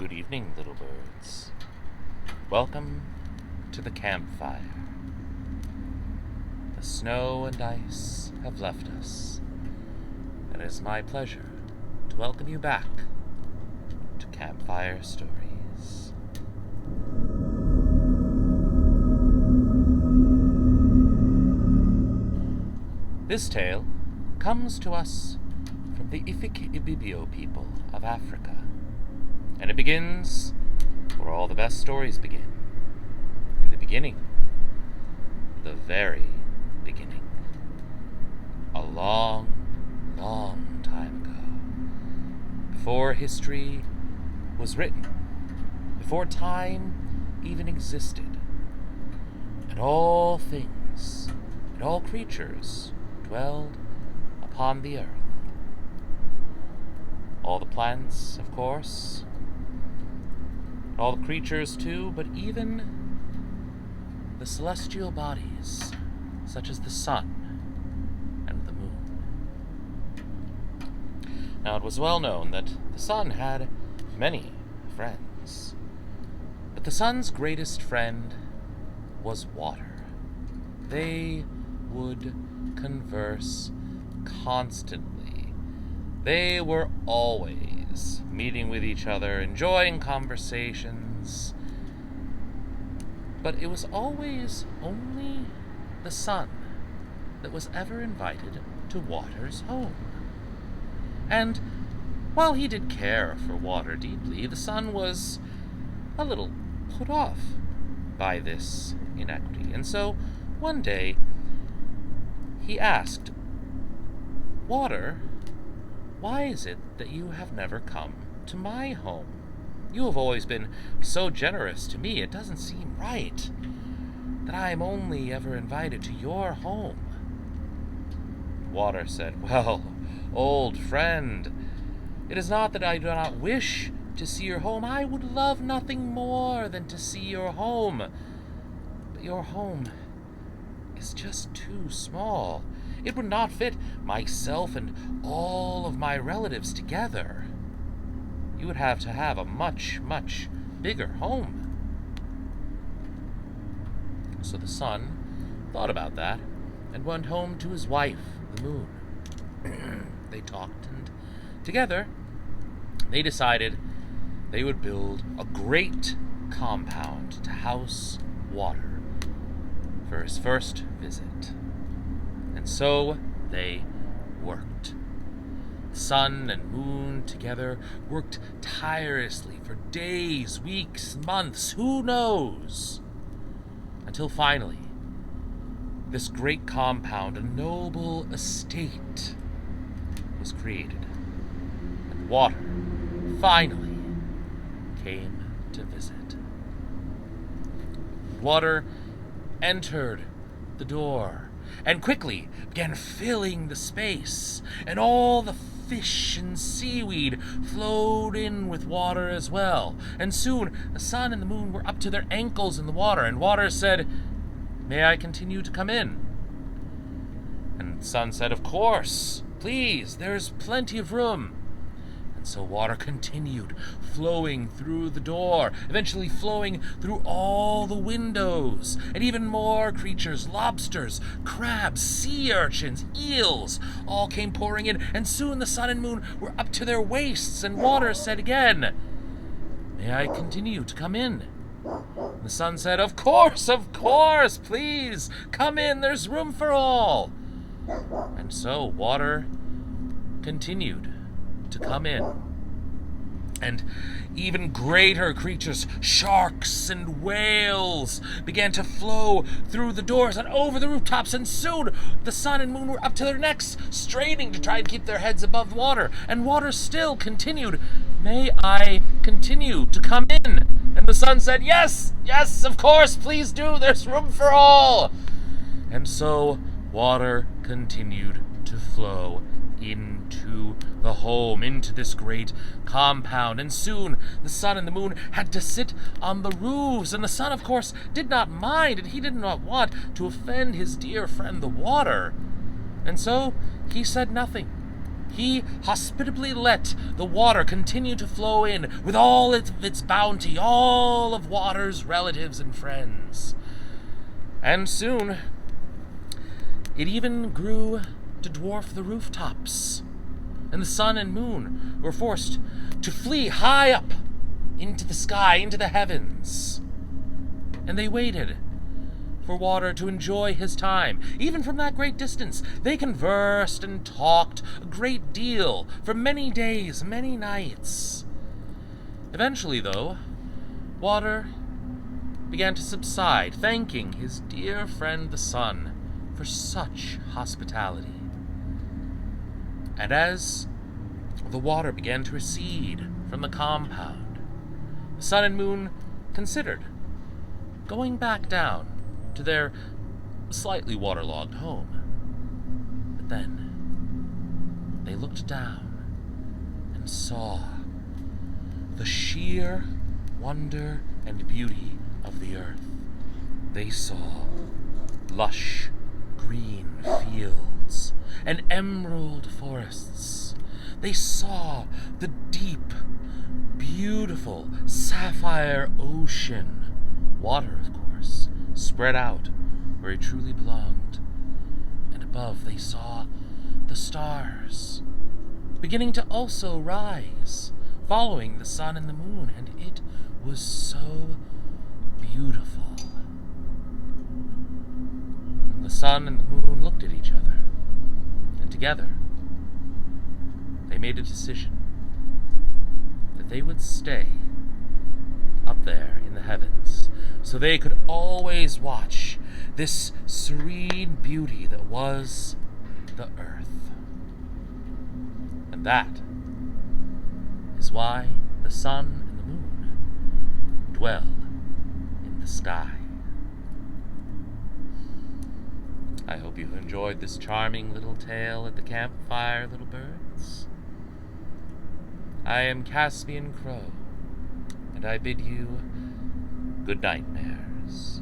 Good evening, little birds. Welcome to the campfire. The snow and ice have left us, and it is my pleasure to welcome you back to Campfire Stories. This tale comes to us from the Ifik-Ibibio people of Africa, and it begins where all the best stories begin. In the beginning, the very beginning. A long, long time ago, before history was written, before time even existed, and all things and all creatures dwelled upon the earth. All the plants, of course, all the creatures too, but even the celestial bodies, such as the sun and the moon. Now, it was well known that the sun had many friends, but the sun's greatest friend was water. They would converse constantly. They were always meeting with each other, enjoying conversations, but it was always only the sun that was ever invited to Water's home. And while he did care for Water deeply, the sun was a little put off by this inequity. And so one day he asked, "Water, why is it that you have never come to my home? You have always been so generous to me. It doesn't seem right that I am only ever invited to your home." Water said, "Well, old friend, it is not that I do not wish to see your home. I would love nothing more than to see your home. But your home is just too small. It would not fit myself and all of my relatives together. You would have to have a much, much bigger home." So the sun thought about that and went home to his wife, the moon. They talked, and together they decided they would build a great compound to house Water for his first visit. And so they worked. Sun and moon together worked tirelessly for days, weeks, months, who knows? Until finally, this great compound, a noble estate, was created. And Water finally came to visit. Water entered the door and quickly began filling the space, and all the fish and seaweed flowed in with Water as well. And soon the sun and the moon were up to their ankles in the water, and Water said, "May I continue to come in?" And the sun said, "Of course, please, there's plenty of room." And so Water continued flowing through the door, eventually flowing through all the windows, and even more creatures, lobsters, crabs, sea urchins, eels, all came pouring in, and soon the sun and moon were up to their waists, and Water said again, "May I continue to come in?" And the sun said, of course, please, come in, there's room for all." And so Water continued to come in, and even greater creatures, sharks and whales, began to flow through the doors and over the rooftops, and soon the sun and moon were up to their necks, straining to try and keep their heads above water, and Water still continued, "May I continue to come in?" And the sun said, yes, of course, please do, there's room for all." And so Water continued to flow into the home, into this great compound, and soon the sun and the moon had to sit on the roofs, and the sun, of course, did not mind, and he did not want to offend his dear friend the Water, and so he said nothing. he hospitably let the water continue to flow in with all of its bounty, all of water's relatives and friends. And soon, it even grew to dwarf the rooftops, and the sun and moon were forced to flee high up into the sky, into the heavens. And they waited for water to enjoy his time. Even from that great distance, they conversed and talked a great deal for many days, many nights. Eventually, though, water began to subside, thanking his dear friend the sun for such hospitality. And as the water began to recede from the compound, the sun and moon considered going back down to their slightly waterlogged home. But then they looked down and saw the sheer wonder and beauty of the earth. They saw lush green fields and emerald forests. They saw the deep, beautiful sapphire ocean, water, of course, spread out where it truly belonged. And above they saw the stars, beginning to also rise, following the sun and the moon, and it was so beautiful. And the sun and the moon looked at each other, and together they made a decision that they would stay up there in the heavens, so they could always watch this serene beauty that was the earth. And that is why the sun and the moon dwell in the sky. I hope you enjoyed this charming little tale at the campfire, little birds. I am Caspian Crow, and I bid you good nightmares.